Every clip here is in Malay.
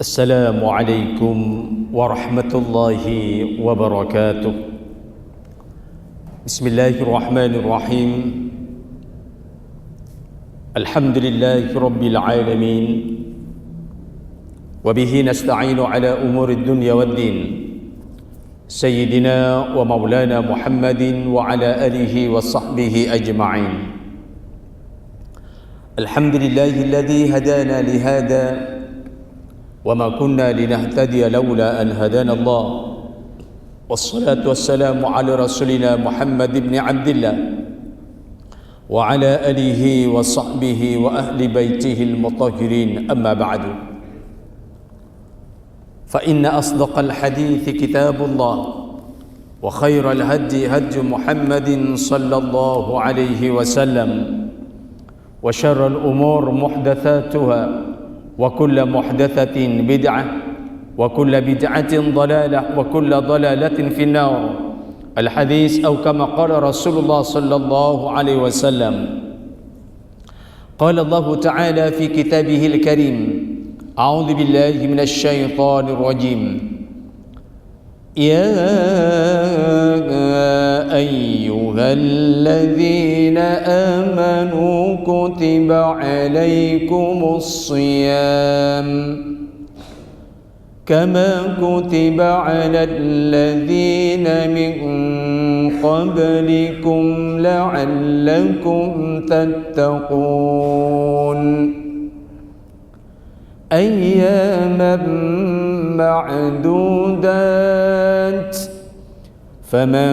Assalamualaikum warahmatullahi wabarakatuh. Bismillahirrahmanirrahim. Alhamdulillahi rabbil alamin. Wabihi nasta'inu ala umuri dunya waddin. Sayyidina wa maulana Muhammadin wa ala alihi wa sahbihi ajma'in. Alhamdulillahilladzi hadana lihada وما كنا لنهتدي لولا أن هدانا الله والصلاة والسلام على رسولنا محمد بن عبد الله وعلى آله وصحبه وأهل بيته المطهرين أما بعد فإن أصدق الحديث كتاب الله وخير الهدي هدي محمد صلى الله عليه وسلم وشر الأمور محدثاتها وكل محدثة بدعة وكل بدعة ضلالة وكل ضلالة في النار. الحديث أو كما قال رسول الله صلى الله عليه وسلم. قال الله تعالى في كتابه الكريم: أعوذ بالله من الشيطان الرجيم. يا أيها الذين آمنوا كتب عليكم الصيام كما كتب على الذين من قبلكم لعلكم تتقون أياما معدودات فمن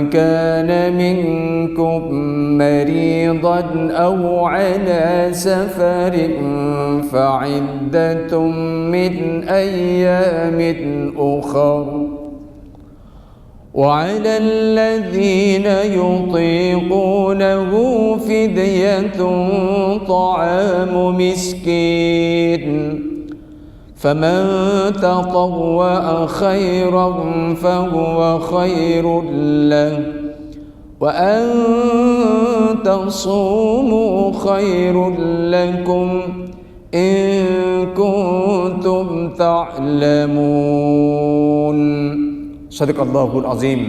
كان منكم مريضا أو على سفر فعدة من أيام أخر وعلى الذين يطيقونه فدية طعام مسكين فمن تطوع خيرا فهو خير له وأن تصوموا خير لكم إن كنتم تعلمون. Sadaqallahul Azim.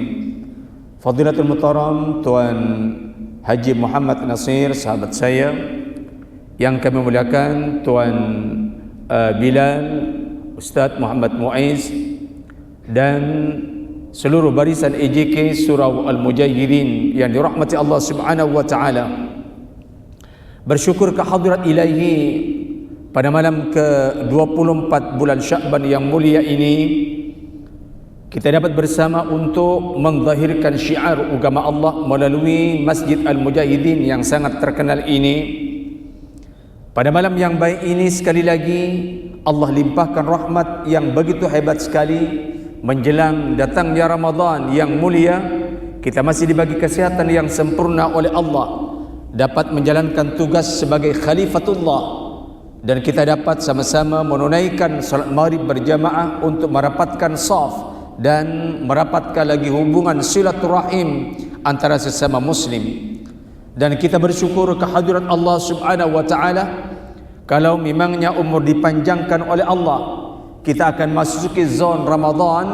Fadilatul Muhtaram Tuan Haji Muhammad Nasir, sahabat saya yang kami muliakan, Tuan Bilal, Ustaz Muhammad Muiz, dan seluruh barisan EJK Surau Al-Mujahidin yang dirahmati Allah Subhanahu wa taala. Bersyukur kehadirat ilahi pada malam ke-24 bulan Sya'ban yang mulia ini, kita dapat bersama untuk menzahirkan syiar agama Allah melalui Masjid Al-Mujahidin yang sangat terkenal ini. Pada malam yang baik ini, sekali lagi Allah limpahkan rahmat yang begitu hebat sekali. Menjelang datangnya Ramadan yang mulia, kita masih dibagi kesehatan yang sempurna oleh Allah, dapat menjalankan tugas sebagai khalifatullah, dan kita dapat sama-sama menunaikan salat maghrib berjamaah untuk merapatkan saf dan merapatkan lagi hubungan silaturahim antara sesama muslim. Dan kita bersyukur kehadirat Allah Subhanahu wa taala. Kalau memangnya umur dipanjangkan oleh Allah, kita akan masuki zon Ramadan,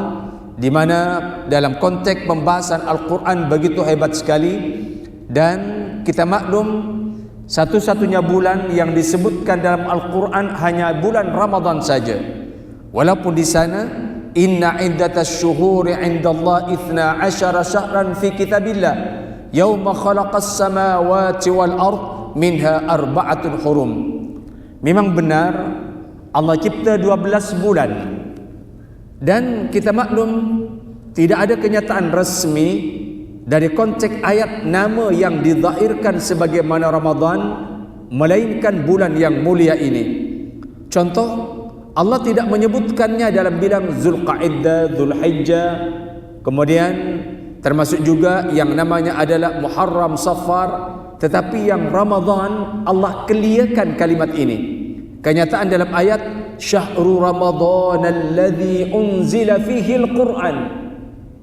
di mana dalam konteks pembahasan Al-Quran begitu hebat sekali. Dan kita maklum, satu-satunya bulan yang disebutkan dalam Al-Quran hanya bulan Ramadan saja. Walaupun di sana, inna iddatas syuhuri indallah 12 syahran fi kitabillah yauma khalaqas samawati wal ard minha arba'atun hurum. Memang benar Allah cipta 12 bulan, dan kita maklum tidak ada kenyataan resmi dari konteks ayat nama yang dizahirkan sebagaimana Ramadan melainkan bulan yang mulia ini. Contoh, Allah tidak menyebutkannya dalam bilang Zulqa'dah, Zulhijjah, kemudian termasuk juga yang namanya adalah Muharram, Safar, tetapi yang Ramadan Allah clearkan kalimat ini. Kenyataan dalam ayat Syahrul Ramadan alladzi unzila fihi al-Quran.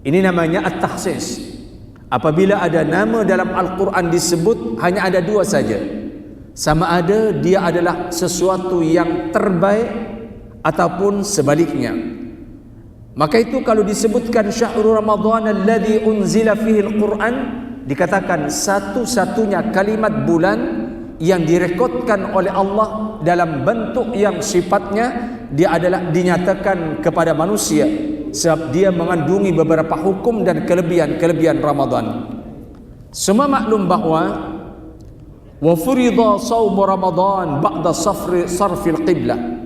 Ini namanya at-takhsis. Apabila ada nama dalam Al-Quran disebut, hanya ada dua saja. Sama ada dia adalah sesuatu yang terbaik ataupun sebaliknya. Maka itu kalau disebutkan syahrul Ramadan alladzi unzila fihi al-Quran, dikatakan satu-satunya kalimat bulan yang direkodkan oleh Allah dalam bentuk yang sifatnya dia adalah dinyatakan kepada manusia, sebab dia mengandungi beberapa hukum dan kelebihan Ramadan. Semua maklum bahawa wa furida shaum Ramadan ba'da sarfil qiblah.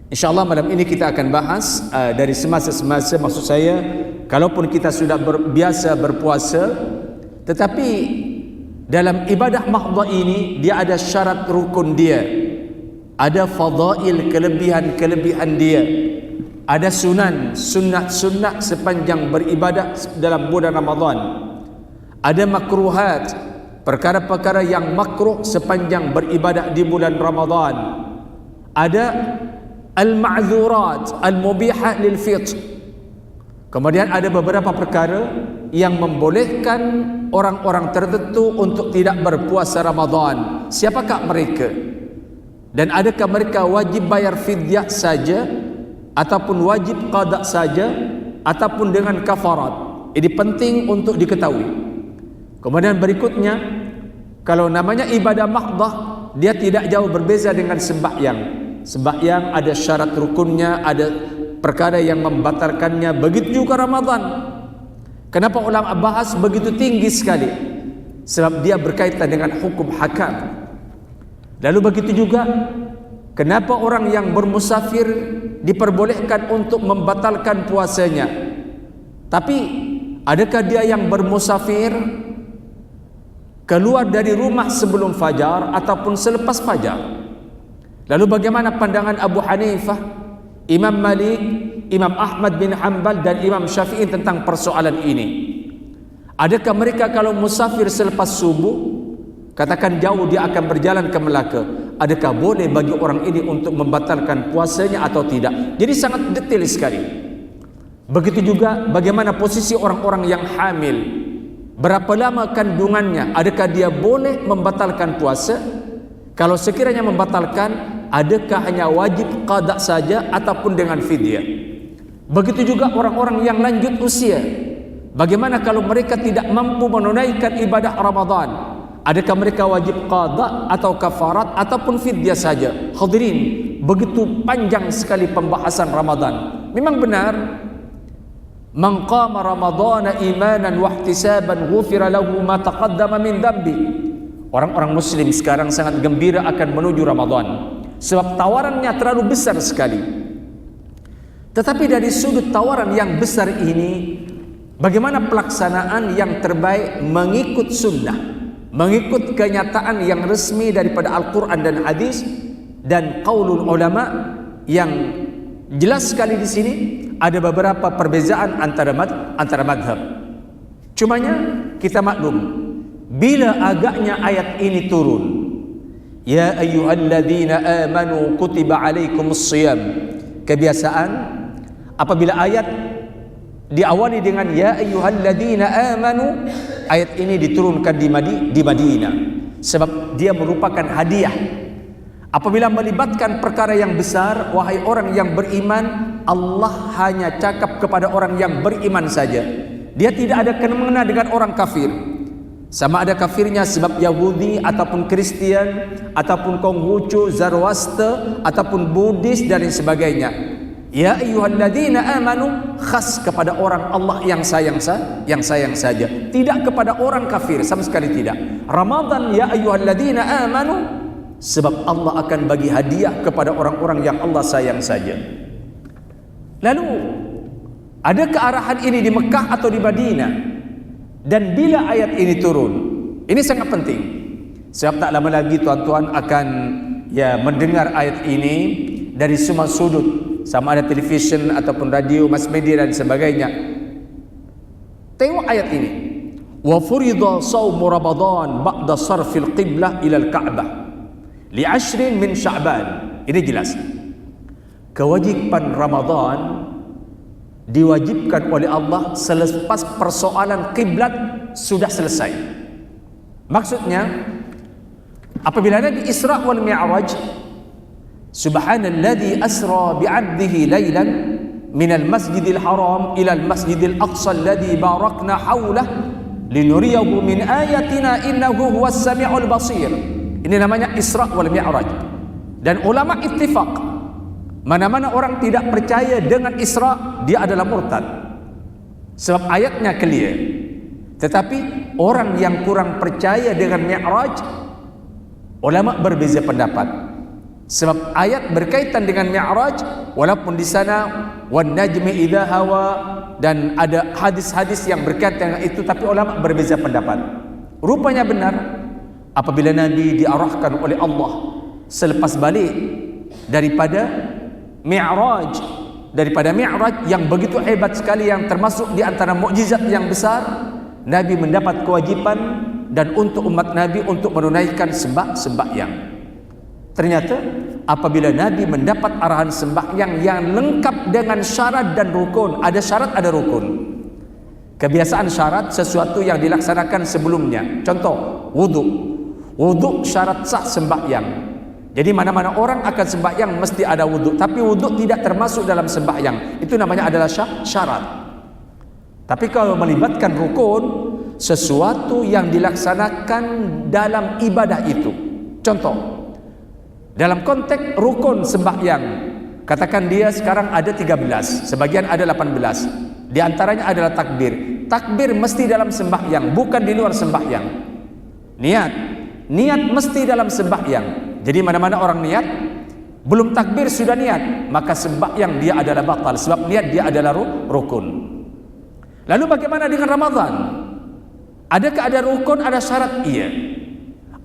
InsyaAllah malam ini kita akan bahas dari semasa-semasa, maksud saya kalaupun kita sudah biasa berpuasa, tetapi dalam ibadah mahdhah ini dia ada syarat rukun dia, ada fadail kelebihan dia, ada sunat sepanjang beribadah dalam bulan Ramadan, ada makruhat, perkara-perkara yang makruh sepanjang beribadah di bulan Ramadan, ada al-ma'dzurat al-mubihah lil fitr. Kemudian ada beberapa perkara yang membolehkan orang-orang tertentu untuk tidak berpuasa Ramadan. Siapakah mereka? Dan adakah mereka wajib bayar fidyah saja, ataupun wajib qada saja, ataupun dengan kafarat? Ini penting untuk diketahui. Kemudian berikutnya, kalau namanya ibadah mahdhah, dia tidak jauh berbeza dengan sembahyang. Sembahyang ada syarat rukunnya, ada perkara yang membatalkannya. Begitu juga Ramadan. Kenapa ulama bahas begitu tinggi sekali? Sebab dia berkaitan dengan hukum hakam. Lalu begitu juga, kenapa orang yang bermusafir diperbolehkan untuk membatalkan puasanya? Tapi adakah dia yang bermusafir keluar dari rumah sebelum fajar ataupun selepas fajar? Lalu bagaimana pandangan Abu Hanifah, Imam Malik, Imam Ahmad bin Hanbal dan Imam Syafi'i tentang persoalan ini? Adakah mereka kalau musafir selepas subuh, katakan jauh dia akan berjalan ke Melaka, adakah boleh bagi orang ini untuk membatalkan puasanya atau tidak? Jadi sangat detail sekali. Begitu juga bagaimana posisi orang-orang yang hamil, berapa lama kandungannya, adakah dia boleh membatalkan puasa? Kalau sekiranya membatalkan, adakah hanya wajib qada saja ataupun dengan fidyah? Begitu juga orang-orang yang lanjut usia, bagaimana kalau mereka tidak mampu menunaikan ibadah Ramadan? Adakah mereka wajib qada atau kafarat ataupun fidyah saja? Hadirin, begitu panjang sekali pembahasan Ramadan. Memang benar, man qama ramadhana imanan wa ihtisaban ghufira lahu ma taqaddama min dhanbi. Orang-orang muslim sekarang sangat gembira akan menuju Ramadan, sebab tawarannya terlalu besar sekali. Tetapi dari sudut tawaran yang besar ini, bagaimana pelaksanaan yang terbaik mengikut sunnah, mengikut kenyataan yang resmi daripada Al-Quran dan hadis dan qaulul ulama yang jelas sekali di sini? Ada beberapa perbezaan antara madhab. Cumanya kita maklum, bila agaknya ayat ini turun, ya ayyuhalladzina amanu kutiba alaikumus shiyam, kebiasaan apabila ayat diawali dengan ya ayyuhalladzina amanu, ayat ini diturunkan di Madinah, sebab dia merupakan hadiah. Apabila melibatkan perkara yang besar, wahai orang yang beriman, Allah hanya cakap kepada orang yang beriman saja. Dia tidak ada kena-mengena dengan orang kafir. Sama ada kafirnya sebab Yahudi ataupun Kristian ataupun Konghucu, Zoroaster ataupun Buddhis dan sebagainya. Ya ayyuhalladzina amanu khas kepada orang Allah yang sayang saja, tidak kepada orang kafir sama sekali tidak. Ramadan ya ayyuhalladzina amanu, sebab Allah akan bagi hadiah kepada orang-orang yang Allah sayang saja. Lalu ada kearahan ini di Mekah atau di Madinah? Dan bila ayat ini turun, ini sangat penting, sebab tak lama lagi tuan-tuan akan mendengar ayat ini dari semua sudut, sama ada televisyen ataupun radio, mass media dan sebagainya. Tengok ayat ini, wa furida shaumu Ramadan ba'da sarfil qiblah ila al-Ka'bah li 'ashrin min Sya'ban. Ini jelas, kewajiban Ramadan diwajibkan oleh Allah selepas persoalan kiblat sudah selesai. Maksudnya apabila Nabi Isra wal Mi'raj Subhanalladzi asra bi'abdihi lailan minal masjidil haram ilal masjidil aqsa alladzi barakna haulah linuriyahu min ayatina innahu huwas sami'ul basir. Ini namanya Isra wal Mi'raj. Dan ulama ittifaq, mana-mana orang tidak percaya dengan Isra, dia adalah murtad. Sebab ayatnya clear. Tetapi orang yang kurang percaya dengan Mi'raj, ulama berbeza pendapat. Sebab ayat berkaitan dengan Mi'raj, walaupun di sana wan najmi idza hawa, dan ada hadis-hadis yang berkaitan dengan itu, tapi ulama berbeza pendapat. Rupanya benar apabila Nabi diarahkan oleh Allah selepas balik daripada Mi'raj, yang begitu hebat sekali, yang termasuk di antara mukjizat yang besar, Nabi mendapat kewajiban dan untuk umat Nabi untuk menunaikan sembahyang. Ternyata apabila Nabi mendapat arahan sembahyang yang lengkap dengan syarat dan rukun, ada syarat ada rukun. Kebiasaan syarat sesuatu yang dilaksanakan sebelumnya. Contoh, wudu syarat sah sembahyang. Jadi mana-mana orang akan sembahyang mesti ada wudu, tapi wudu tidak termasuk dalam sembahyang. Itu namanya adalah syarat. Tapi kalau melibatkan rukun, sesuatu yang dilaksanakan dalam ibadah itu. Contoh, dalam konteks rukun sembahyang, katakan dia sekarang ada 13, sebagian ada 18. Di antaranya adalah takbir. Takbir mesti dalam sembahyang, bukan di luar sembahyang. Niat mesti dalam sembahyang. Jadi mana-mana orang niat, belum takbir sudah niat, maka sembahyang dia adalah batal, sebab niat dia adalah rukun. Lalu bagaimana dengan Ramadan? Adakah ada rukun, ada syarat? Iya.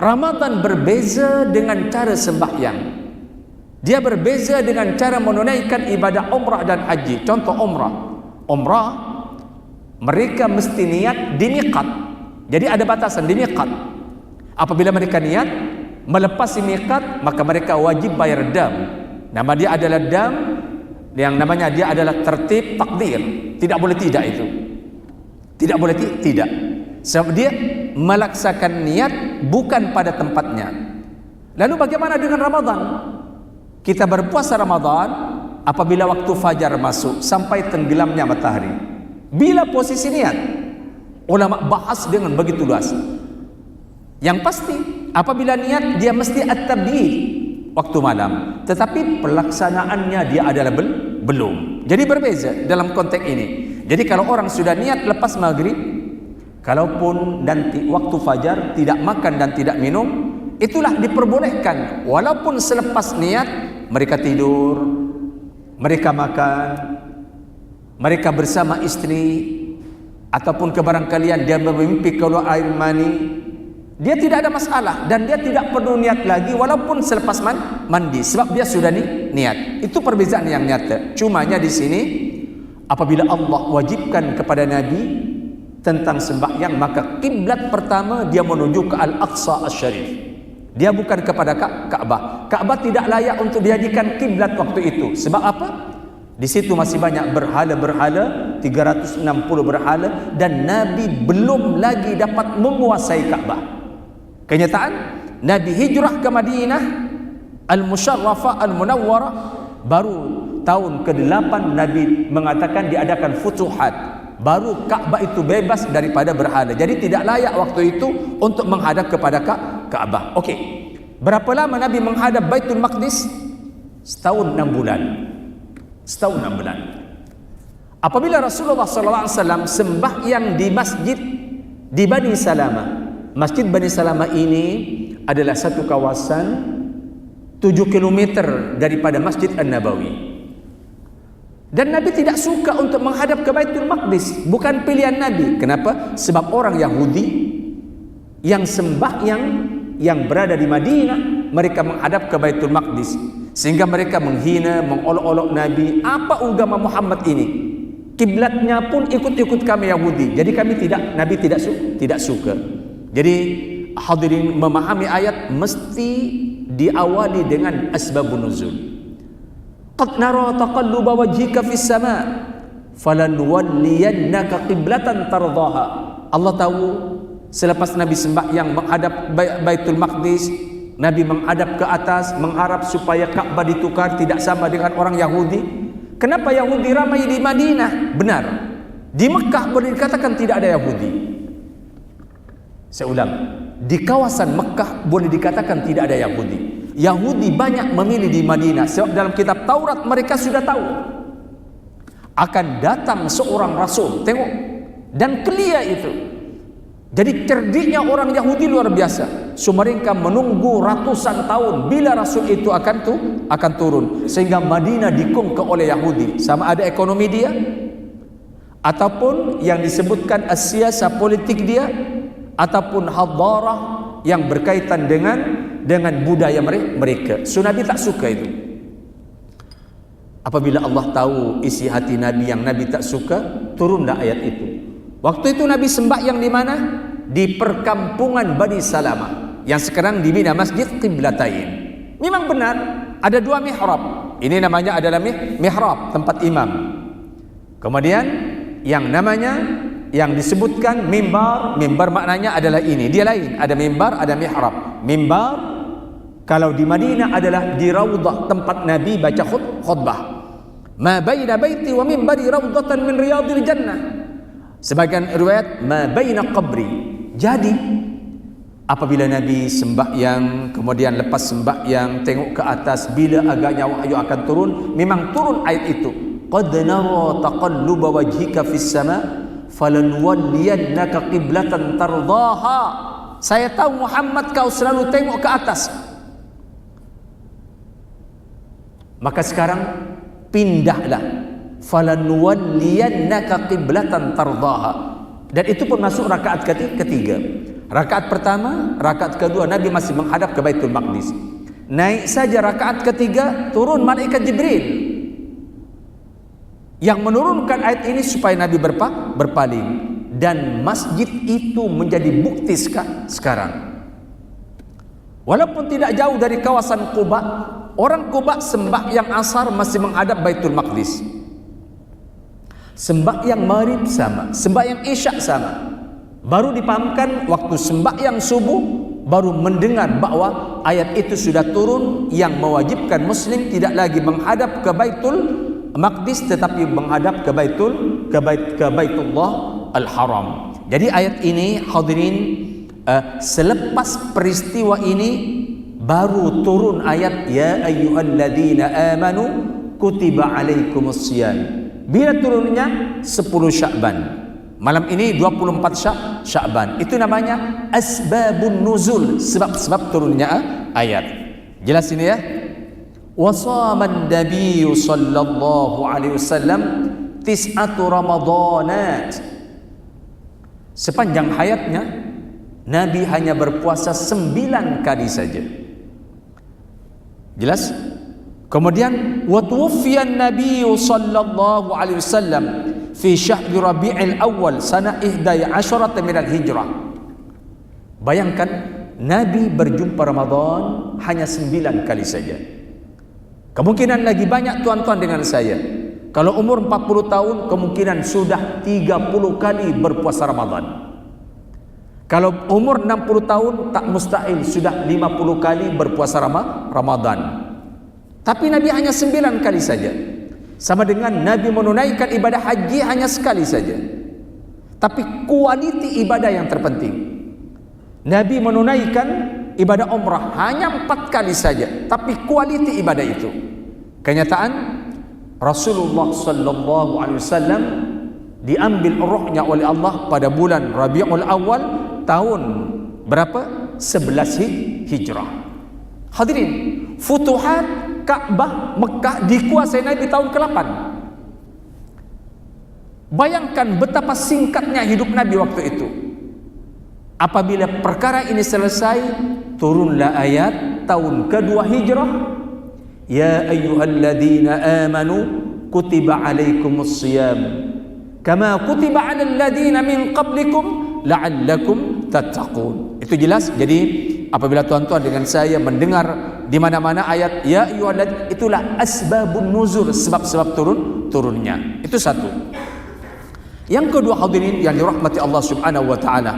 Ramadan berbeza dengan cara sembahyang. Dia berbeza dengan cara menunaikan ibadah umrah dan haji. Contoh umrah, mereka mesti niat di miqat. Jadi ada batasan di miqat. Apabila mereka niat melepasi miqat, maka mereka wajib bayar dam. Nama dia adalah dam, yang namanya dia adalah tertib takdir. Tidak boleh tidak itu. Tidak boleh tidak. Sebab dia melaksakan niat bukan pada tempatnya. Lalu bagaimana dengan Ramadan? Kita berpuasa Ramadan apabila waktu fajar masuk sampai tenggelamnya matahari. Bila posisi niat? Ulama bahas dengan begitu luas. Yang pasti apabila niat dia mesti at-tabdid waktu malam, tetapi pelaksanaannya dia adalah belum. Jadi berbeza dalam konteks ini. Jadi kalau orang sudah niat lepas maghrib, kalaupun nanti waktu fajar tidak makan dan tidak minum, itulah diperbolehkan. Walaupun selepas niat mereka tidur, mereka makan, mereka bersama istri, ataupun kebarangkalian dia bermimpi keluar air mani, dia tidak ada masalah dan dia tidak perlu niat lagi walaupun selepas mandi, sebab dia sudah niat. Itu perbezaan yang nyata. Cumanya di sini apabila Allah wajibkan kepada Nabi tentang sembahyang, maka kiblat pertama dia menuju ke Al-Aqsa Asy-Syarif. Dia bukan kepada Ka'bah. Ka'bah tidak layak untuk dijadikan kiblat waktu itu. Sebab apa? Di situ masih banyak berhala-berhala, 360 berhala, dan Nabi belum lagi dapat menguasai Ka'bah. Kenyataan, Nabi hijrah ke Madinah Al-Musyarrafah Al-Munawwarah, baru tahun ke-8 Nabi mengatakan diadakan futuhat. Baru Ka'bah itu bebas daripada berhala. Jadi tidak layak waktu itu untuk menghadap kepada Ka'bah. Okey. Berapa lama Nabi menghadap Baitul Maqdis? Setahun 6 bulan. Setahun 6 bulan. Apabila Rasulullah SAW sembahyang di masjid di Bani Salamah. Masjid Bani Salamah ini adalah satu kawasan 7 km daripada Masjid An-Nabawi. Dan Nabi tidak suka untuk menghadap ke Baitul Maqdis. Bukan pilihan Nabi. Kenapa? Sebab orang Yahudi yang sembahyang, yang berada di Madinah, mereka menghadap ke Baitul Maqdis, sehingga mereka menghina, mengolok-olok Nabi. Apa agama Muhammad ini? Kiblatnya pun ikut-ikut kami Yahudi. Jadi kami Nabi tidak suka. Jadi hadirin, memahami ayat mesti diawali dengan asbabun nuzul. Qad nara taqalluba wajhika fis sama' falanwalliyannaka qiblatan tardaha. Allah tahu selepas Nabi sembahyang menghadap Baitul Maqdis, Nabi menghadap ke atas, mengharap supaya Ka'bah ditukar, tidak sama dengan orang Yahudi. Kenapa Yahudi ramai di Madinah? Benar, di Mekah boleh dikatakan tidak ada Yahudi. Saya ulang, di kawasan Mekah boleh dikatakan tidak ada Yahudi. Yahudi banyak memilih di Madinah, sebab dalam kitab Taurat mereka sudah tahu akan datang seorang rasul. Tengok, dan kelia itu. Jadi cerdiknya orang Yahudi luar biasa. So mereka menunggu ratusan tahun bila rasul itu akan turun, sehingga Madinah dikongkong oleh Yahudi. Sama ada ekonomi dia, ataupun yang disebutkan siasat politik dia, ataupun hadarah yang berkaitan dengan budaya mereka. So Nabi tak suka itu. Apabila Allah tahu isi hati Nabi yang Nabi tak suka, turunlah ayat itu. Waktu itu Nabi sembahyang di mana? Di perkampungan Bani Salamah, yang sekarang dibina Masjid Qiblatain. Memang benar, ada dua mihrab. Ini namanya adalah mihrab, tempat imam. Kemudian yang disebutkan mimbar maknanya adalah ini. Dia lain, ada mimbar, ada mihrab. Mimbar kalau di Madinah adalah di raudhah tempat Nabi baca khutbah. Ma baina baiti wa mimbari raudhatan min riyadil jannah. Sebagian riwayat ma baina qabri. Jadi apabila Nabi sembahyang, kemudian lepas sembahyang tengok ke atas, bila agaknya wahyu akan turun, memang turun ayat itu. Qad nara taqalluba wajhika fis sama falanwalliyannaka qiblatan tardaha. Saya tahu Muhammad kau selalu tengok ke atas. Maka sekarang pindahlah, falanwalliyannaka qiblatan tardaha. Dan itu pun masuk rakaat ketiga. Rakaat pertama, rakaat kedua Nabi masih menghadap ke Baitul Maqdis. Naik saja rakaat ketiga, turun malaikat Jibril yang menurunkan ayat ini supaya Nabi berpaling. Dan masjid itu menjadi bukti sekarang. Walaupun tidak jauh dari kawasan Quba, orang Quba sembahyang asar masih menghadap Baitul Maqdis. Sembahyang maghrib sama, sembahyang isya sama. Baru dipahamkan waktu sembahyang subuh, baru mendengar bahwa ayat itu sudah turun yang mewajibkan muslim tidak lagi menghadap ke Baitul Maqdis, tetapi menghadap ke Baitullah Al-Haram. Jadi ayat ini hadirin, selepas peristiwa ini baru turun ayat ya ayyuhalladzina amanu kutiba alaikumus shiyam. Bila turunnya 10 Sya'ban. Malam ini 24 Sya'ban. Itu namanya asbabun nuzul, sebab turunnya ayat. Jelas ini ya? Wasaman nabiyyu sallallahu alaihi wasallam tis'atu ramadanat. Sepanjang hayatnya Nabi hanya berpuasa 9 kali saja. Jelas? Kemudian wa tuwfiyan Nabi sallallahu alaihi wasallam fi syahr Rabi'il Awal sanah 11 min al-Hijrah. Bayangkan Nabi berjumpa Ramadan hanya 9 kali saja. Kemungkinan lagi banyak tuan-tuan dengan saya. Kalau umur 40 tahun kemungkinan sudah 30 kali berpuasa Ramadan. Kalau umur 60 tahun tak mustahil sudah 50 kali berpuasa Ramadan. Tapi Nabi hanya 9 kali saja. Sama dengan Nabi menunaikan ibadah haji hanya sekali saja. Tapi kualiti ibadah yang terpenting. Nabi menunaikan ibadah umrah hanya 4 kali saja, tapi kualiti ibadah itu. Kenyataan Rasulullah sallallahu alaihi wasallam diambil rohnya oleh Allah pada bulan Rabiul Awal tahun berapa? 11 Hijrah. Hadirin, futuhat Ka'bah Mekah dikuasai Nabi tahun ke-8. Bayangkan betapa singkatnya hidup Nabi waktu itu. Apabila perkara ini selesai, turunlah ayat tahun kedua Hijrah, ya ayyuhalladzina amanu kutiba alaikumus shiyam kama kutiba alal ladzina min qablikum la'allakum tattaqun. Itu jelas. Jadi apabila tuan-tuan dengan saya mendengar di mana-mana ayat ya ayyuhalladzina, itulah asbabun nuzul, sebab-sebab turunnya. Itu satu. Yang kedua hadirin yang dirahmati Allah Subhanahu wa taala,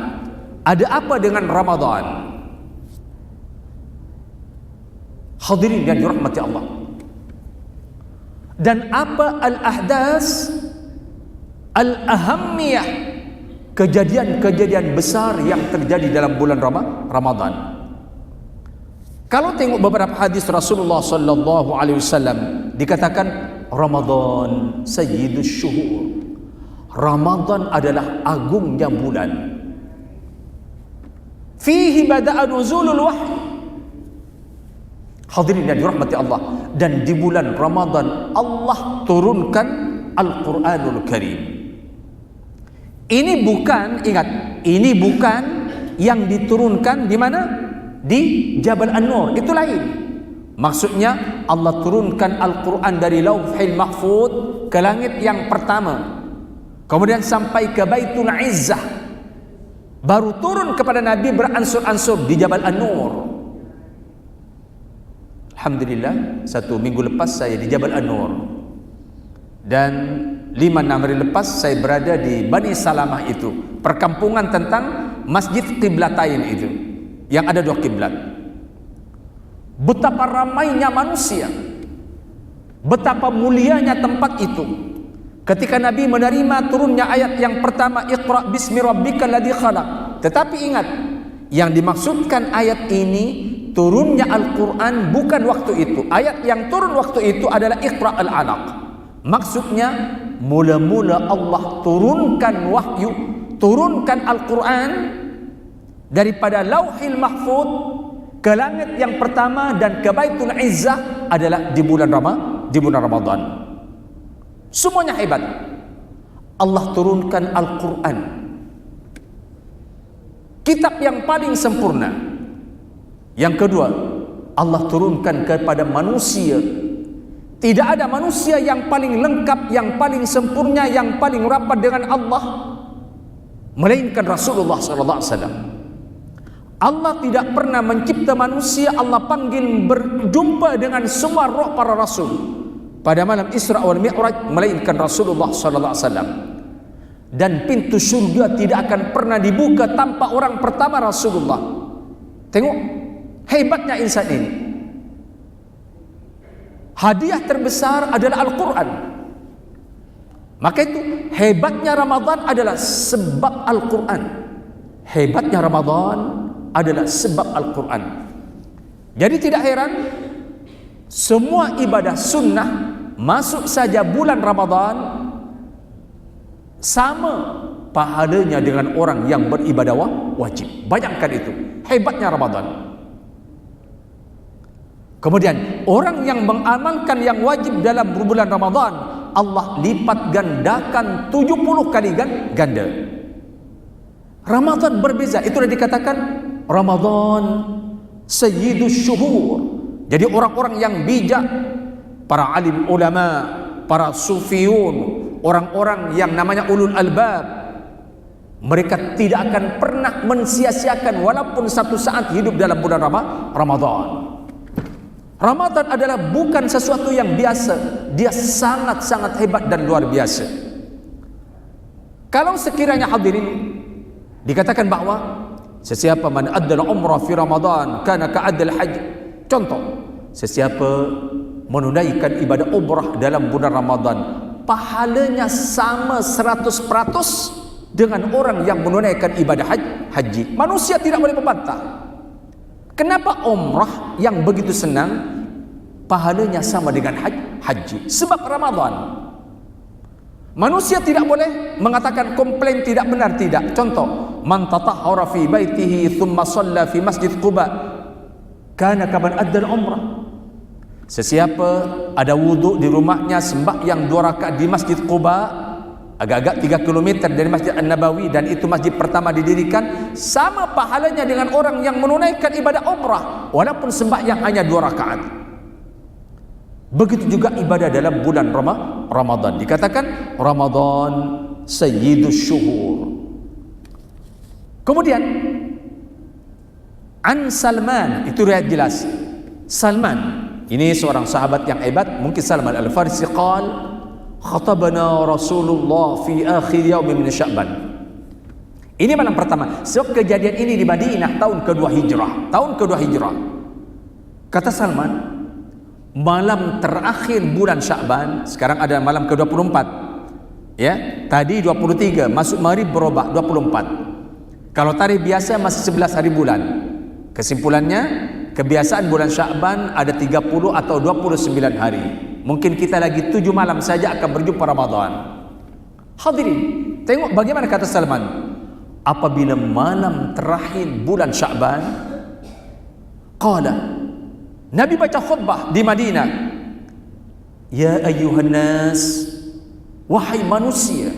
ada apa dengan Ramadan? Hadirin yang dirahmati Allah. Dan apa al-ahdas al-ahammiyah, kejadian-kejadian besar yang terjadi dalam bulan Ramadan. Kalau tengok beberapa hadis Rasulullah sallallahu alaihi wasallam, dikatakan Ramadan sayyidus syuhur. Ramadan adalah agungnya bulan. Fihi bada'a nuzulul wahyi. Hadirin yang dirahmati Allah. Dan di bulan Ramadan Allah turunkan Al-Quranul Karim. Ini bukan, ingat, ini bukan yang diturunkan di mana? Di Jabal An-Nur, itu lain. Maksudnya Allah turunkan Al-Quran dari Lauhil Mahfuz ke langit yang pertama, kemudian sampai ke Baitul Izzah, baru turun kepada Nabi beransur-ansur di Jabal An-Nur. Alhamdulillah, 1 minggu lepas saya di Jabal An-Nur, dan 5-6 hari lepas saya berada di Bani Salamah, itu perkampungan tentang Masjid Qiblatain itu, yang ada 2 kiblat. Betapa ramainya manusia, betapa mulianya tempat itu. Ketika Nabi menerima turunnya ayat yang pertama, Iqra bismi rabbikal ladzi khalaq. Tetapi ingat, yang dimaksudkan ayat ini turunnya Al-Quran bukan waktu itu. Ayat yang turun waktu itu adalah Iqra al-Alaq. Maksudnya mula-mula Allah turunkan wahyu, turunkan Al-Quran daripada Lauhil Mahfuz ke langit yang pertama dan ke Baitul Izzah adalah di bulan Ramadan. Semuanya hebat. Allah turunkan Al-Quran, kitab yang paling sempurna. Yang kedua, Allah turunkan kepada manusia. Tidak ada manusia yang paling lengkap, yang paling sempurna, yang paling rapat dengan Allah melainkan Rasulullah SAW. Allah tidak pernah mencipta manusia, Allah panggil berjumpa dengan semua roh para rasul pada malam Isra wal Mi'raj melainkan Rasulullah SAW. Dan pintu surga tidak akan pernah dibuka tanpa orang pertama Rasulullah. Tengok hebatnya insan ini. Hadiah terbesar adalah Al-Quran. Maka itu hebatnya Ramadan adalah sebab Al-Quran. Hebatnya Ramadan adalah sebab Al-Quran. Jadi tidak heran semua ibadah sunnah masuk saja bulan Ramadan sama pahalanya dengan orang yang beribadah wajib. Bayangkan itu, hebatnya Ramadan. Kemudian orang yang mengamalkan yang wajib dalam bulan Ramadan, Allah lipat gandakan 70 kali ganda. Ramadan berbeza, itulah dikatakan Ramadan sayyidus syuhur. Jadi orang-orang yang bijak, para alim ulama, para sufiyun, orang-orang yang namanya ulul albab, mereka tidak akan pernah mensia-siakan walaupun satu saat hidup dalam bulan Ramadan. Ramadan adalah bukan sesuatu yang biasa, dia sangat-sangat hebat dan luar biasa. Kalau sekiranya hadirin dikatakan bahwa sesiapa man addal umrah fi Ramadan kana ka'addal haji. Contoh, sesiapa menunaikan ibadah umrah dalam bulan Ramadan, pahalanya sama 100% dengan orang yang menunaikan ibadah haji. Manusia tidak boleh membantah. Kenapa umrah yang begitu senang pahalanya sama dengan haji? Sebab Ramadan. Manusia tidak boleh mengatakan komplain tidak benar, tidak. Contoh, man tatahhara fi baitihi thumma shalla fi Masjid Quba kana kaman addal umrah. Sesiapa ada wuduk di rumahnya, sembahyang 2 rakaat di Masjid Quba, agak-agak 3 km dari Masjid An-Nabawi, dan itu masjid pertama didirikan, sama pahalanya dengan orang yang menunaikan ibadah umrah walaupun sembahyang hanya 2 rakaat. Begitu juga ibadah dalam bulan Ramadan. Dikatakan Ramadan sayyidus syuhur. Kemudian An Salman, itu riwayat jelas. Salman ini seorang sahabat yang hebat, mungkin Salman Al-Farisi, qala khatabana Rasulullah fi akhir yaum min Sya'ban. Ini malam pertama. Sebab kejadian ini di Madinah tahun kedua hijrah. Kata Salman, malam terakhir bulan Sya'ban, sekarang ada malam ke-24. Ya, tadi 23, masuk Maghrib berubah 24. Kalau tarikh biasa masih 11 hari bulan. Kesimpulannya, kebiasaan bulan Sya'ban ada 30 atau 29 hari. Mungkin kita lagi 7 malam saja akan berjumpa Ramadan. Hadirin, tengok bagaimana kata Salman. Apabila malam terakhir bulan Sya'ban, qala, Nabi baca khutbah di Madinah. Ya ayyuhan nas, wahai manusia,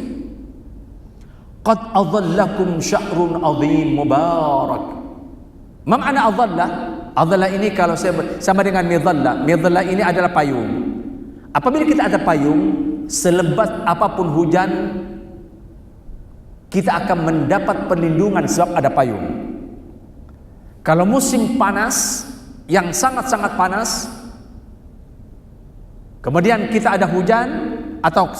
qad adhallakum syahrun azim mubarak. Ma makna adhallah? Adhallah ini kalau saya sama dengan midhallah. Midhallah ini adalah payung. Apabila kita ada payung, selebat apapun hujan, kita akan mendapat perlindungan sebab ada payung. Kalau musim panas yang sangat-sangat panas, kemudian kita ada hujan, atau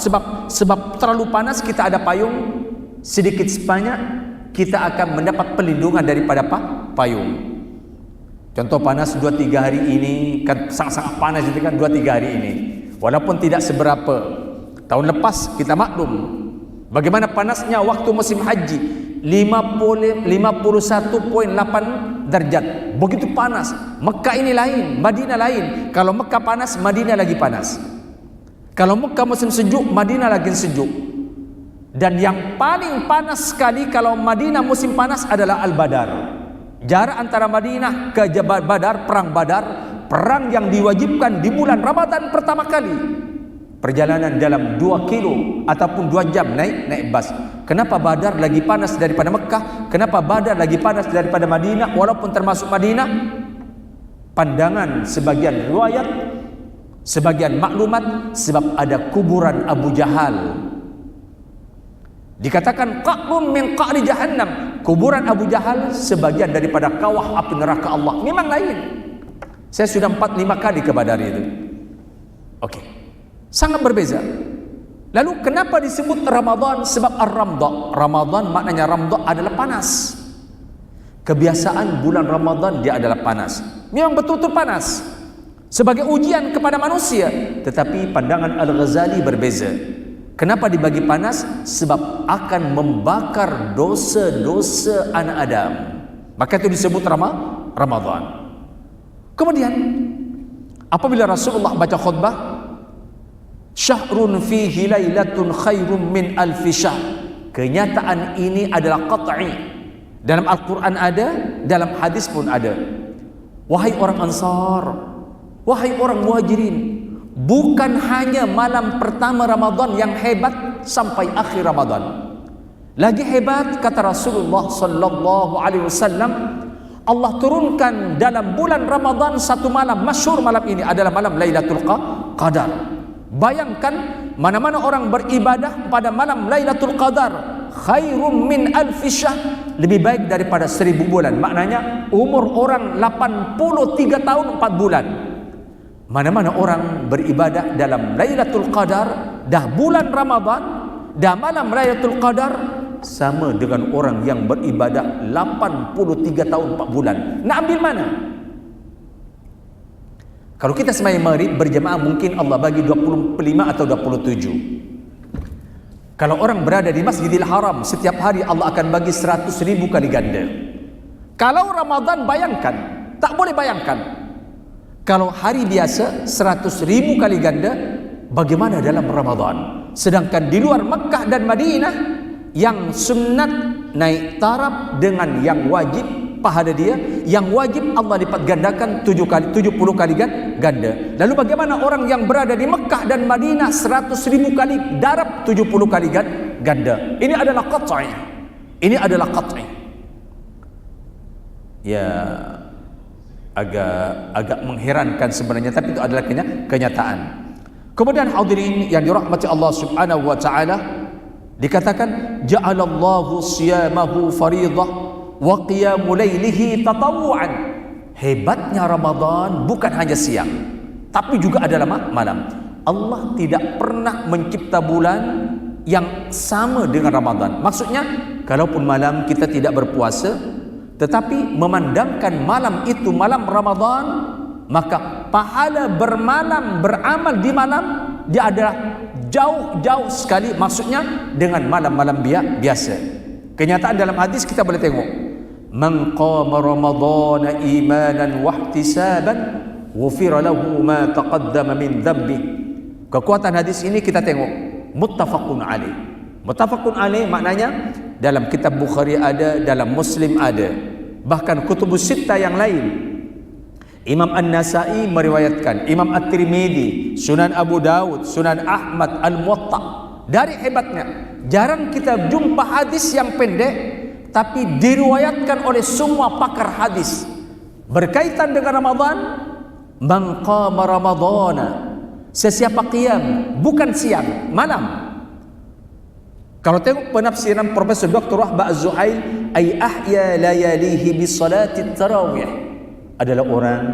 sebab terlalu panas kita ada payung, sedikit sebanyak kita akan mendapat perlindungan daripada payung. Contoh panas 2-3 hari ini, kan sangat-sangat panas itu kan 2-3 hari ini. Walaupun tidak seberapa. Tahun lepas kita maklum bagaimana panasnya waktu musim haji, 51.8 darjat. Begitu panas. Mekah ini lain, Madinah lain. Kalau Mekah panas, Madinah lagi panas. Kalau Mekah musim sejuk, Madinah lagi sejuk. Dan yang paling panas sekali kalau Madinah musim panas adalah Al-Badar. Jarak antara Madinah ke Badar, perang Badar, perang yang diwajibkan di bulan Ramadan pertama kali. Perjalanan dalam 2 kilo ataupun 2 jam naik bas. Kenapa Badar lagi panas daripada Mekah? Kenapa Badar lagi panas daripada Madinah walaupun termasuk Madinah? Pandangan sebagian riwayat, sebagian maklumat, sebab ada kuburan Abu Jahal. Dikatakan qa'run min qa'ri jahannam, kuburan Abu Jahal sebagian daripada kawah api neraka Allah. Memang lain. Saya sudah 4-5 kali ke Badar itu. Okey. Sangat berbeza. Lalu kenapa disebut Ramadan? Sebab ar-ramda. Ramadan maknanya ramda adalah panas. Kebiasaan bulan Ramadan dia adalah panas. Memang betul-betul panas. Sebagai ujian kepada manusia. Tetapi pandangan Al-Ghazali berbeza. Kenapa dibagi panas? Sebab akan membakar dosa-dosa anak Adam. Maka itu disebut Ramadan. Kemudian apabila Rasulullah baca khutbah, syahrun fihi lailatun khairum min alfi syahr. Kenyataan ini adalah qat'i. Dalam Al-Quran ada, dalam hadis pun ada. Wahai orang Ansar, wahai orang Muhajirin, bukan hanya malam pertama Ramadan yang hebat sampai akhir Ramadan. Lagi hebat kata Rasulullah sallallahu alaihi wasallam, Allah turunkan dalam bulan Ramadan satu malam, masyhur malam ini adalah malam Lailatul Qadar. Bayangkan mana-mana orang beribadah pada malam Lailatul Qadar, khairum min alfi syahr, lebih baik daripada 1000 bulan. Maknanya umur orang 83 tahun 4 bulan. Mana-mana orang beribadah dalam Lailatul Qadar, dah bulan Ramadan, dah malam Lailatul Qadar, sama dengan orang yang beribadah 83 tahun 4 bulan. Nak ambil mana? Kalau kita sembahyang maghrib berjamaah mungkin Allah bagi 25 atau 27. Kalau orang berada di Masjidil Haram setiap hari Allah akan bagi 100.000 kali ganda. Kalau Ramadan bayangkan, tak boleh bayangkan. Kalau hari biasa 100.000 kali ganda, bagaimana dalam Ramadan? Sedangkan di luar Mekah dan Madinah, yang sunat naik taraf dengan yang wajib pahala dia, yang wajib Allah lipat gandakan 70 kali ganda. Lalu bagaimana orang yang berada di Mekah dan Madinah 100.000 kali darab 70 kali ganda? Ini adalah qat'i. Ini adalah qat'i. Ya, agak mengherankan sebenarnya, tapi itu adalah kenyataan. Kemudian hadirin yang dirahmati Allah Subhanahu wa taala, dikatakan ja'alallahu siyamahu fariidah wa qiyamul lailihi tatawwu'an. Hebatnya Ramadan bukan hanya siang, tapi juga adalah malam. Allah tidak pernah mencipta bulan yang sama dengan Ramadan. Maksudnya, kalaupun malam kita tidak berpuasa, tetapi memandangkan malam itu malam Ramadan, maka pahala beramal di malam dia adalah jauh-jauh sekali, maksudnya dengan malam-malam biasa. Kenyataan dalam hadis kita boleh tengok, man qama ramadhana imanan wa ihtisaban ghufira lahu ma taqaddama min dhanbi. Kekuatan hadis ini kita tengok muttafaqun alaih. Muttafaqun alaih maknanya dalam kitab Bukhari ada, dalam Muslim ada, bahkan kutubus sittah yang lain. Imam An-Nasai meriwayatkan, Imam At-Tirmidzi, Sunan Abu Dawud, Sunan Ahmad, Al-Muwatta. Dari hebatnya, jarang kita jumpa hadis yang pendek tapi diriwayatkan oleh semua pakar hadis berkaitan dengan Ramadan. Man qama ramadhana, sesiapa qiyam, bukan siang, malam. Kalau tengok penafsiran Profesor Dr. Wahbah Az-Zuhail, ay ahya layalihi bi salati tarawih, adalah orang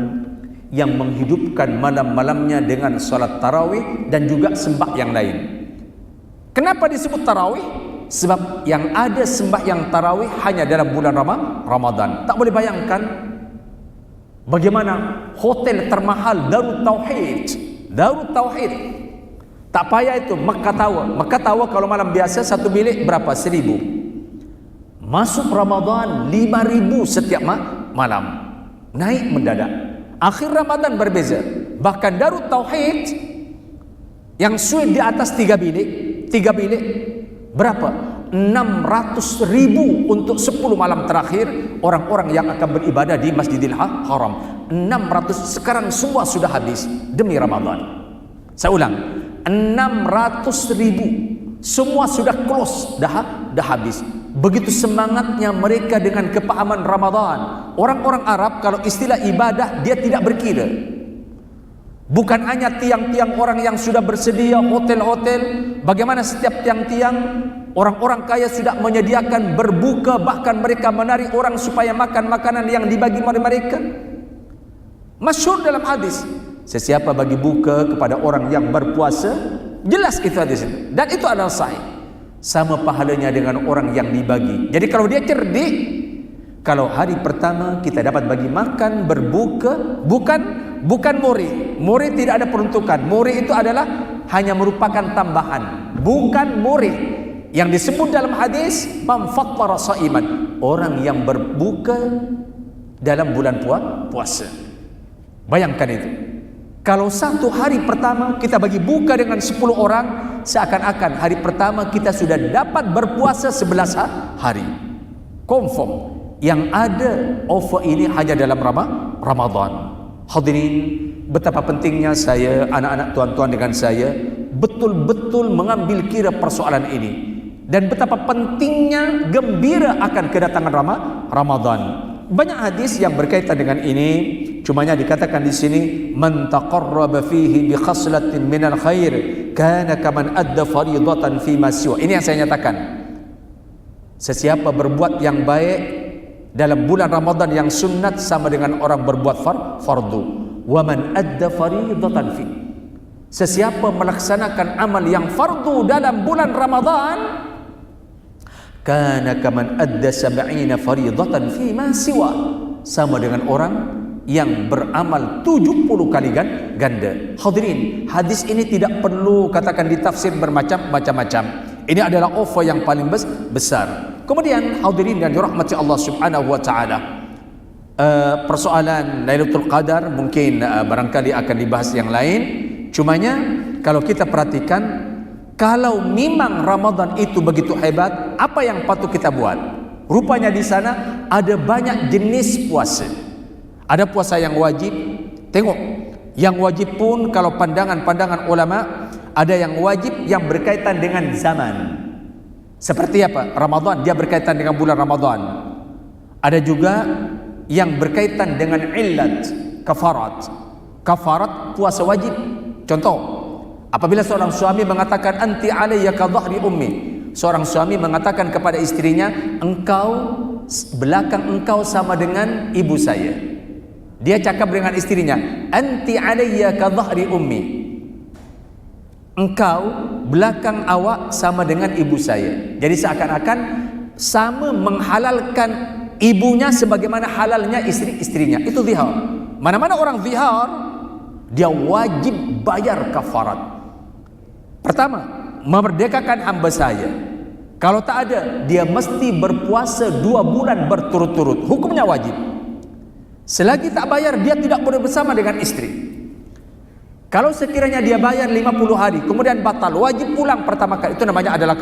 yang menghidupkan malam-malamnya dengan salat tarawih dan juga sembahyang lain. Kenapa disebut tarawih? Sebab yang ada sembahyang tarawih hanya dalam bulan Ramadan. Tak boleh bayangkan bagaimana hotel termahal Darut Tauhid. Tak payah itu Mekah Tower kalau malam biasa satu bilik berapa? 1.000. Masuk Ramadan 5.000 setiap malam. Naik mendadak. Akhir Ramadan berbeza. Bahkan Darut Tauhid yang suite di atas 3 bilik berapa? 600.000 untuk 10 malam terakhir orang-orang yang akan beribadah di Masjidil Haram. 600 sekarang semua sudah habis demi Ramadan. Saya ulang, 600.000 semua sudah close, dah habis. Begitu semangatnya mereka dengan kepahaman Ramadan. Orang-orang Arab kalau istilah ibadah dia tidak berkira. Bukan hanya tiang-tiang orang yang sudah bersedia, hotel-hotel, bagaimana setiap tiang-tiang orang-orang kaya sudah menyediakan berbuka, bahkan mereka menarik orang supaya makan makanan yang dibagi oleh mereka. Masyhur dalam hadis, sesiapa bagi buka kepada orang yang berpuasa, jelas itu hadis itu, dan itu adalah sahih, sama pahalanya dengan orang yang dibagi. Jadi kalau dia cerdik, kalau hari pertama kita dapat bagi makan, berbuka, bukan muri tidak ada peruntukan. Muri itu adalah hanya merupakan tambahan, bukan muri. Yang disebut dalam hadis man fattara shaiman, orang yang berbuka dalam bulan puasa. Bayangkan itu. Kalau satu hari pertama kita bagi buka dengan 10 orang, seakan-akan hari pertama kita sudah dapat berpuasa 11 hari. Confirm. Yang ada offer ini hanya dalam Ramadan. Hadirin, betapa pentingnya saya, anak-anak tuan-tuan dengan saya, betul-betul mengambil kira persoalan ini. Dan betapa pentingnya gembira akan kedatangan Ramadan. Banyak hadis yang berkaitan dengan ini. Cumanya dikatakan di sini, man taqarraba fihi bi khaslatin minal khair kana kaman adda fardatan fi ma siwa. Ini yang saya nyatakan. Sesiapa berbuat yang baik dalam bulan Ramadan yang sunat sama dengan orang berbuat fardu. Wa man adda fardatan fi. Sesiapa melaksanakan amal yang fardu dalam bulan Ramadan, kana kaman adda 70 fardatan fi ma siwa, sama dengan orang yang beramal 70 kali ganda. Hadirin, hadis ini tidak perlu katakan ditafsir bermacam-macam. Ini adalah offer yang paling besar. Kemudian hadirin yang dirahmati Allah Subhanahu wa taala, persoalan Lailatul Qadar mungkin barangkali akan dibahas yang lain. Cumanya kalau kita perhatikan, kalau memang Ramadan itu begitu hebat, apa yang patut kita buat? Rupanya di sana ada banyak jenis puasa. Ada puasa yang wajib. Tengok, yang wajib pun kalau pandangan-pandangan ulama, ada yang wajib yang berkaitan dengan zaman. Seperti apa? Ramadan, dia berkaitan dengan bulan Ramadan. Ada juga yang berkaitan dengan illat, kafarat. Kafarat puasa wajib. Contoh, apabila seorang suami mengatakan anti alayya ka dhahri ummi, seorang suami mengatakan kepada istrinya, belakang engkau sama dengan ibu saya. Dia cakap dengan istrinya, anti alayya ka dhahri ummi, engkau belakang awak sama dengan ibu saya. Jadi seakan-akan sama menghalalkan ibunya sebagaimana halalnya istrinya. Itu zihar. Mana-mana orang zihar, dia wajib bayar kafarat. Pertama, memerdekakan hamba saya. Kalau tak ada, dia mesti berpuasa 2 bulan berturut-turut. Hukumnya wajib. Selagi tak bayar, dia tidak boleh bersama dengan istri. Kalau sekiranya dia bayar 50 hari, kemudian batal, wajib pulang pertama kali. Itu namanya adalah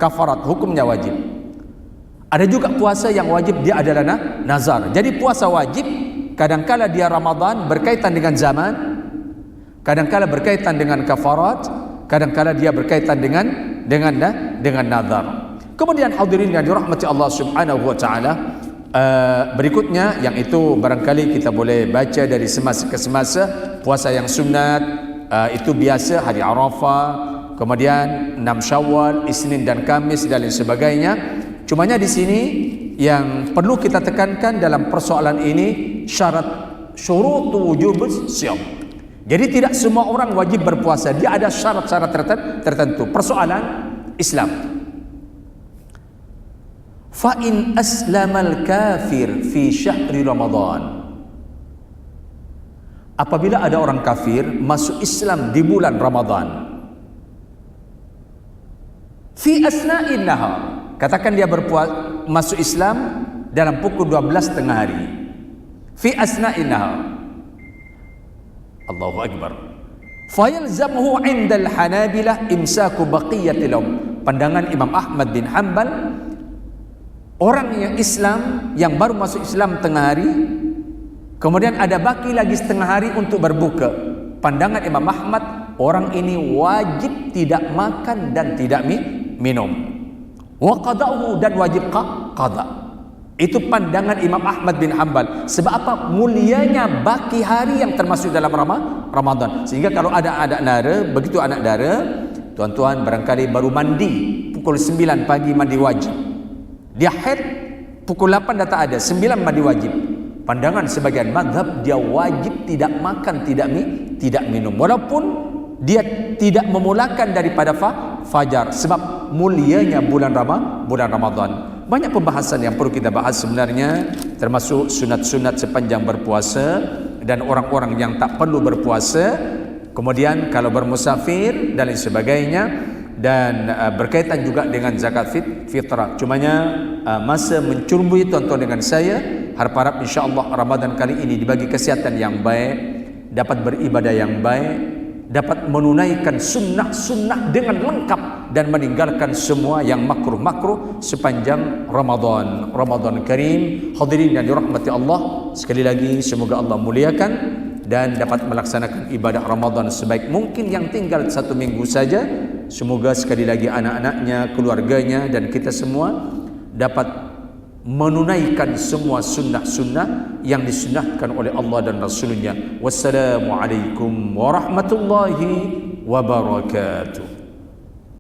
kafarat, hukumnya wajib. Ada juga puasa yang wajib, dia adalah nazar. Jadi puasa wajib, kadangkala dia Ramadan berkaitan dengan zaman, kadangkala berkaitan dengan kafarat, kadangkala dia berkaitan dengan nazar. Kemudian hadirin yang dirahmati Allah Subhanahu wa taala, berikutnya yang itu barangkali kita boleh baca dari semasa ke semasa. Puasa yang sunat itu biasa hari Arafah, kemudian 6 Syawal, Isnin dan Kamis dan lain sebagainya. Cumanya di sini yang perlu kita tekankan dalam persoalan ini, syarat syurutu wujubus siyam. Jadi tidak semua orang wajib berpuasa, dia ada syarat-syarat tertentu. Persoalan Islam. Fa in aslamal kafir fi syahri Ramadan. Apabila ada orang kafir masuk Islam di bulan Ramadan, fi asna'in nahar, katakan dia masuk Islam dalam pukul 12 tengah hari, fi asna'in nahar, Allahu Akbar, fayalzamuhu indal hanabilah imsaku baqiyatil yawm. Pandangan Imam Ahmad bin Hanbal, orang yang Islam yang baru masuk Islam tengah hari, kemudian ada baki lagi setengah hari untuk berbuka. Pandangan Imam Ahmad, orang ini wajib tidak makan dan tidak minum. Wa qada'uhu, dan wajib qada. Itu pandangan Imam Ahmad bin Hanbal. Sebab apa? Mulianya baki hari yang termasuk dalam Ramadan. Sehingga kalau ada anak dara, begitu anak dara, tuan-tuan barangkali baru mandi pukul 9 pagi mandi wajib. Dia haid pukul 8 dah tak ada, 9 mandi wajib. Pandangan sebagian mazhab, dia wajib tidak makan, tidak minum, walaupun dia tidak memulakan daripada fajar, sebab mulianya bulan Ramadan. Banyak pembahasan yang perlu kita bahas sebenarnya, termasuk sunat-sunat sepanjang berpuasa dan orang-orang yang tak perlu berpuasa, kemudian kalau bermusafir dan lain sebagainya, dan berkaitan juga dengan zakat fitrah. Cumanya masa mencurbui tuan-tuan dengan saya, harap-harap insya-Allah Ramadan kali ini dibagi kesihatan yang baik, dapat beribadah yang baik, dapat menunaikan sunnah-sunnah dengan lengkap dan meninggalkan semua yang makruh-makruh sepanjang Ramadan Karim. Hadirin yang dirahmati Allah, sekali lagi semoga Allah muliakan dan dapat melaksanakan ibadah Ramadan sebaik mungkin. Yang tinggal 1 minggu saja, semoga sekali lagi anak-anaknya, keluarganya dan kita semua dapat menunaikan semua sunnah-sunnah yang disunnahkan oleh Allah dan Rasulnya. Wassalamualaikum warahmatullahi wabarakatuh.